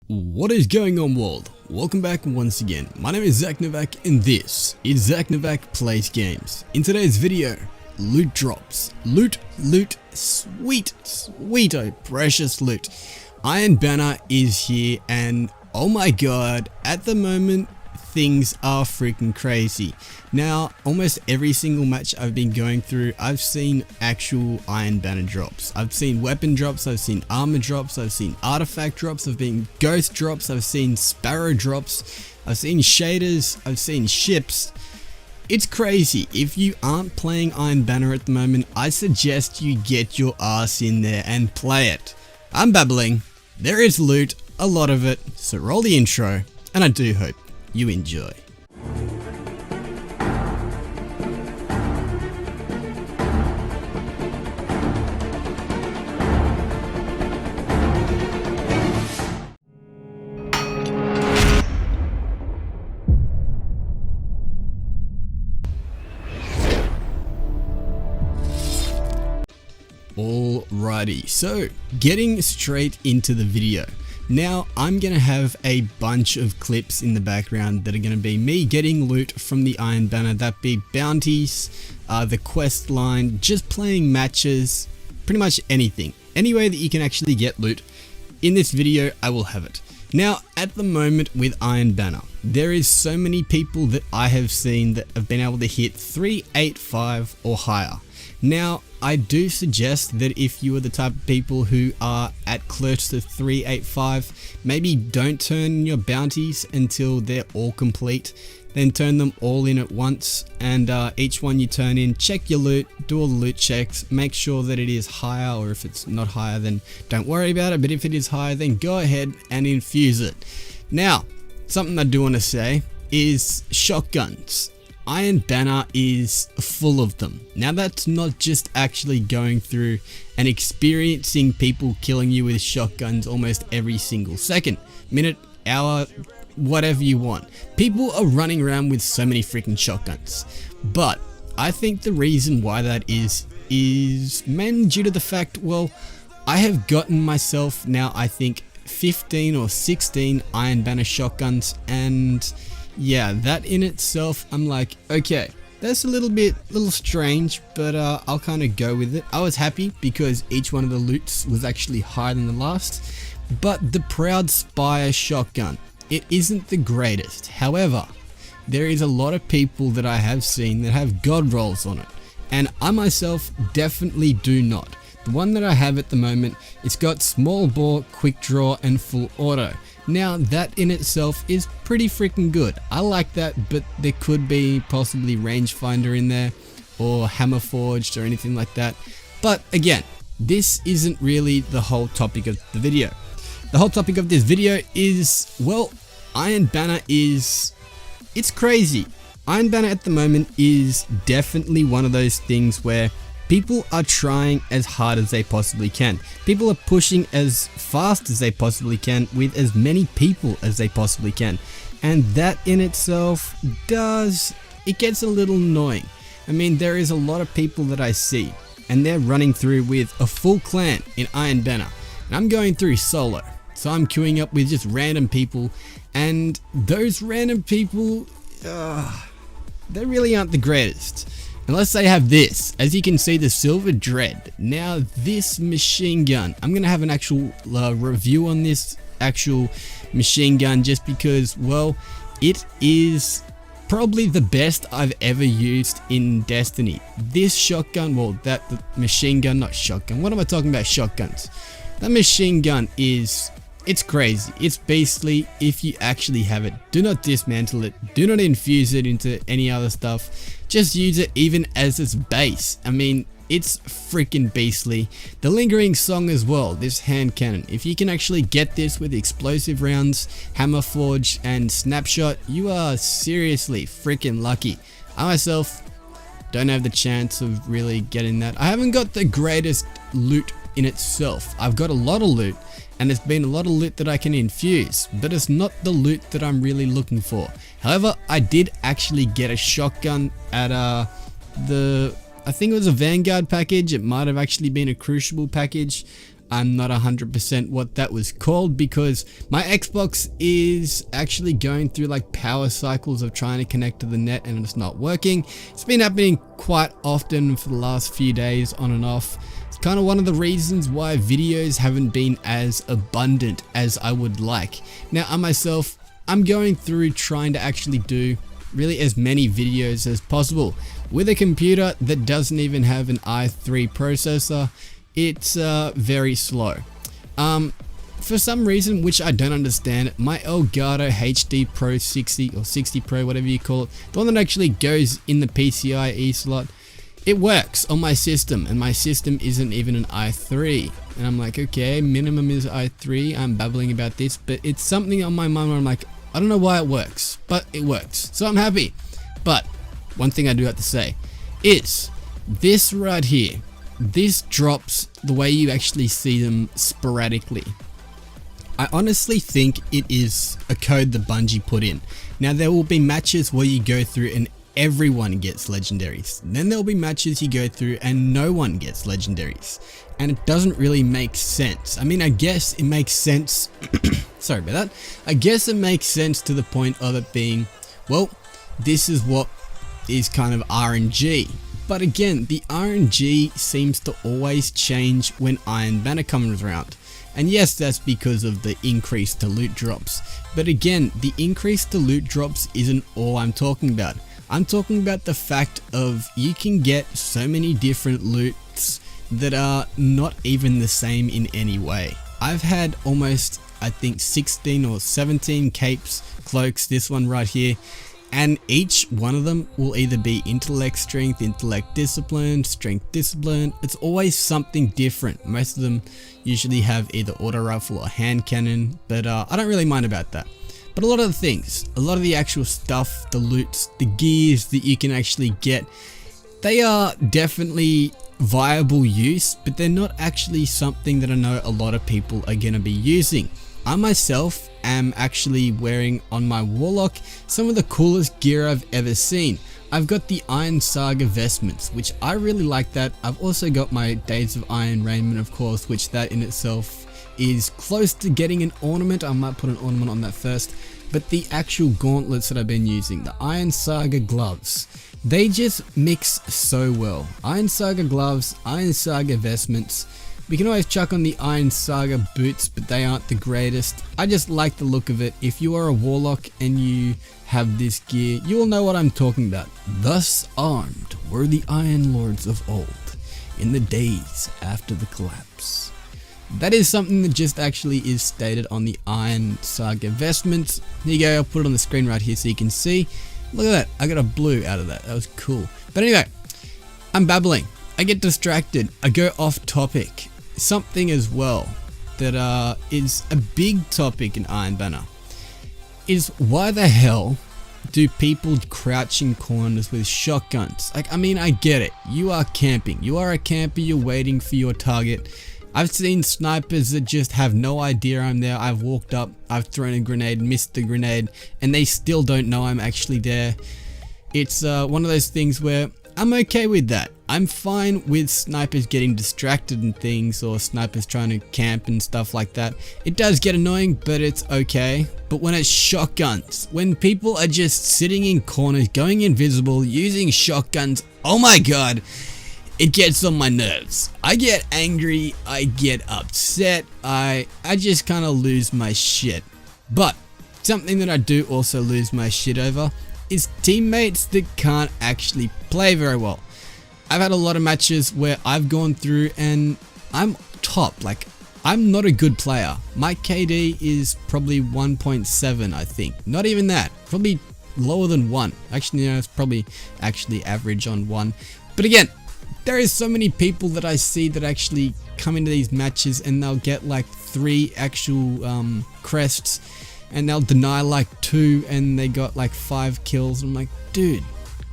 What is going on, world? Welcome back once again. My name is Zach Novak and this is Zach Novak Plays Games. In today's video, loot drops. Loot, sweet, oh precious loot. Iron Banner is here and oh my god, at the moment things are freaking crazy. Now, almost every single match I've been going through, I've seen actual Iron Banner drops. I've seen weapon drops, I've seen armor drops, I've seen artifact drops, I've seen ghost drops, I've seen sparrow drops, I've seen shaders, I've seen ships. It's crazy. If you aren't playing Iron Banner at the moment, I suggest you get your ass in there and play it. I'm babbling. There is loot, a lot of it, so roll the intro, and I do hope you enjoy. Alrighty, so getting straight into the video. Now I'm gonna have a bunch of clips in the background that are gonna be me getting loot from the Iron Banner, that be bounties, the quest line, just playing matches, pretty much anything. Any way that you can actually get loot, in this video I will have it. Now at the moment with Iron Banner, there is so many people that I have seen that have been able to hit 385 or higher. Now, I do suggest that if you are the type of people who are at close to 385, maybe don't turn your bounties until they're all complete. Then turn them all in at once, and each one you turn in, check your loot, do all the loot checks, make sure that it is higher, or if it's not higher then don't worry about it, but if it is higher then go ahead and infuse it. Now, something I do want to say is shotguns. Iron Banner is full of them. Now that's not just actually going through and experiencing people killing you with shotguns almost every single second, minute, hour, whatever you want. People are running around with so many freaking shotguns. But I think the reason why that is mainly due to the fact, well, I have gotten myself now I think 15 or 16 Iron Banner shotguns, and yeah, that in itself, I'm like, okay, that's a little strange, but I'll kind of go with it. I was happy because each one of the loots was actually higher than the last, but the Proud Spire shotgun, it isn't the greatest. However, there is a lot of people that I have seen that have god rolls on it, and I myself definitely do not. The one that I have at the moment, it's got small bore, quick draw, and full auto. Now that in itself is pretty freaking good. I like that, but there could be possibly rangefinder in there or hammer forged or anything like that. But again, this isn't really the whole topic of the video. The whole topic of this video is, well, Iron Banner it's crazy. Iron Banner at the moment is definitely one of those things where people are trying as hard as they possibly can. People are pushing as fast as they possibly can with as many people as they possibly can. And that in itself it gets a little annoying. I mean, there is a lot of people that I see and they're running through with a full clan in Iron Banner. And I'm going through solo. So I'm queuing up with just random people, and those random people, they really aren't the greatest. Unless they have this, as you can see, the Silver Dread. Now this machine gun, I'm going to have an actual review on this actual machine gun just because, well, it is probably the best I've ever used in Destiny. This shotgun, well, the machine gun, not shotgun, what am I talking about, shotguns. That machine gun it's crazy, it's beastly if you actually have it. Do not dismantle it, do not infuse it into any other stuff. Just use it even as its base. I mean, it's freaking beastly. The Lingering Song as well, this hand cannon. If you can actually get this with explosive rounds, hammer forge, and snapshot, you are seriously freaking lucky. I myself don't have the chance of really getting that. I haven't got the greatest loot in itself. I've got a lot of loot, and there's been a lot of loot that I can infuse, but it's not the loot that I'm really looking for. However, I did actually get a shotgun at I think it was a Vanguard package. It might have actually been a Crucible package. I'm not 100% what that was called because my Xbox is actually going through like power cycles of trying to connect to the net and it's not working. It's been happening quite often for the last few days, on and off. It's kind of one of the reasons why videos haven't been as abundant as I would like. Now I myself, I'm going through trying to actually do really as many videos as possible. With a computer that doesn't even have an i3 processor, it's very slow. For some reason, which I don't understand, my Elgato HD Pro 60 or 60 Pro, whatever you call it, the one that actually goes in the PCIe slot, it works on my system, and my system isn't even an i3. And I'm like, okay, minimum is i3, I'm babbling about this, but it's something on my mind where I'm like, I don't know why it works, but it works, so I'm happy. But one thing I do have to say is this right here, this drops the way you actually see them sporadically. I honestly think it is a code that Bungie put in. Now there will be matches where you go through and everyone gets legendaries. Then there will be matches you go through and no one gets legendaries. And it doesn't really make sense. I mean, I guess it makes sense. Sorry about that. I guess it makes sense to the point of it being, well, this is what is kind of RNG. But again, the RNG seems to always change when Iron Banner comes around. And yes, that's because of the increase to loot drops. But again, the increase to loot drops isn't all I'm talking about. I'm talking about the fact of you can get so many different loots that are not even the same in any way. I've had almost, I think, 16 or 17 capes, cloaks, this one right here, and each one of them will either be intellect strength, intellect discipline, strength discipline. It's always something different. Most of them usually have either auto rifle or hand cannon, but I don't really mind about that. But a lot of the things, a lot of the actual stuff, the loots, the gears that you can actually get, they are definitely viable use, but they're not actually something that I know a lot of people are going to be using. I myself am actually wearing on my Warlock some of the coolest gear I've ever seen. I've got the Iron Saga vestments, which I really like that. I've also got my Days of Iron raiment, of course, which that in itself is close to getting an ornament. I might put an ornament on that first. But the actual gauntlets that I've been using, the Iron Saga gloves, they just mix so well. Iron Saga gloves, Iron Saga vestments. We can always chuck on the Iron Saga boots, but they aren't the greatest. I just like the look of it. If you are a Warlock and you have this gear, you will know what I'm talking about. Thus armed were the Iron Lords of old, in the days after the collapse. That is something that just actually is stated on the Iron Saga vestments. There you go, I'll put it on the screen right here so you can see. Look at that, I got a blue out of that, that was cool. But anyway, I'm babbling, I get distracted, I go off topic. Something as well that is a big topic in Iron Banner is why the hell do people crouch in corners with shotguns? Like, I mean, I get it, you are camping, you are a camper, you're waiting for your target. I've seen snipers that just have no idea I'm there. I've walked up, I've thrown a grenade, missed the grenade, and they still don't know I'm actually there. It's one of those things where I'm okay with that. I'm fine with snipers getting distracted and things, or snipers trying to camp and stuff like that. It does get annoying, but it's okay. But when it's shotguns, when people are just sitting in corners, going invisible, using shotguns, oh my god. It gets on my nerves. I get angry, I get upset, I just kind of lose my shit. But something that I do also lose my shit over is teammates that can't actually play very well. I've had a lot of matches where I've gone through and I'm top, like I'm not a good player. My KD is probably 1.7, I think. Not even that, probably lower than 1. Actually, no, it's probably actually average on 1. But again, there is so many people that I see that actually come into these matches and they'll get like 3 actual crests and they'll deny like 2 and they got like 5 kills. I'm like, dude,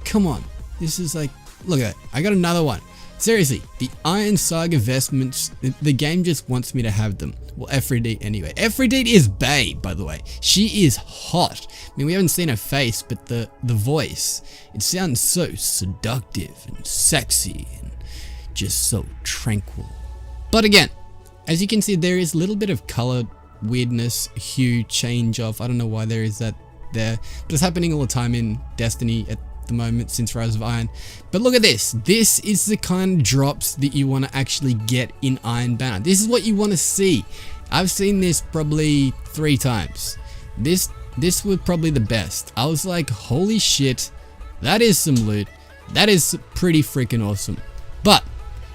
come on. This is like, look at it. I got another one. Seriously, the Iron Saga vestments, the game just wants me to have them. Well, Aphrodite anyway. Aphrodite is bae, by the way. She is hot. I mean, we haven't seen her face, but the voice, it sounds so seductive and sexy and just so tranquil. But again, As you can see, there is a little bit of color weirdness, hue change of, I don't know why there is that there, but it's happening all the time in Destiny at the moment since Rise of Iron. But look at this. This is the kind of drops that you want to actually get in Iron Banner. This is what you want to see. I've seen this probably 3 times. This was probably the best. I was like, holy shit, that is some loot. That is pretty freaking awesome. But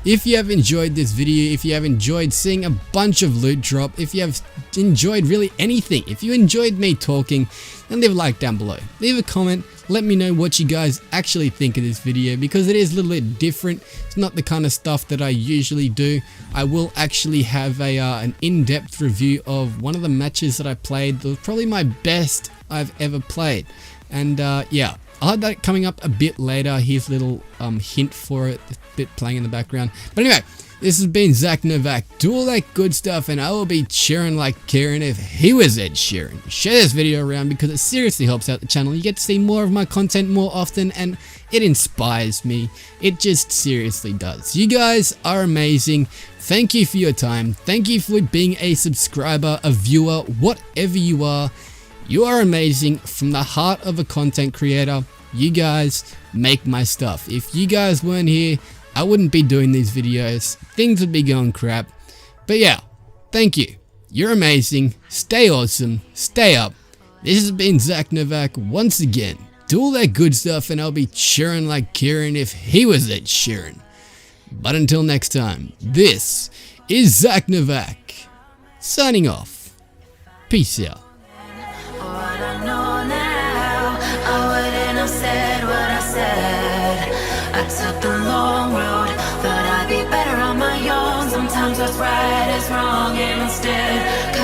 if you have enjoyed this video, if you have enjoyed seeing a bunch of loot drop, if you have enjoyed really anything, if you enjoyed me talking, then leave a like down below. Leave a comment, let me know what you guys actually think of this video, because it is a little bit different. It's not the kind of stuff that I usually do. I will actually have an in-depth review of one of the matches that I played. That was probably my best I've ever played. And yeah, I'll have that coming up a bit later. Here's a little hint for it, a bit playing in the background. But anyway, this has been Zach Novak. Do all that good stuff, and I will be cheering like Kieran if he was Ed Sheeran. Share this video around because it seriously helps out the channel. You get to see more of my content more often, and it inspires me. It just seriously does. You guys are amazing. Thank you for your time. Thank you for being a subscriber, a viewer, whatever you are. You are amazing from the heart of a content creator. You guys make my stuff. If you guys weren't here, I wouldn't be doing these videos. Things would be going crap. But yeah, thank you. You're amazing. Stay awesome. Stay up. This has been Zach Novak once again. Do all that good stuff, and I'll be cheering like Kieran if he was Ed Sheeran. But until next time, this is Zach Novak signing off. Peace out. I took the long road, thought I'd be better on my own. Sometimes what's right is wrong, and instead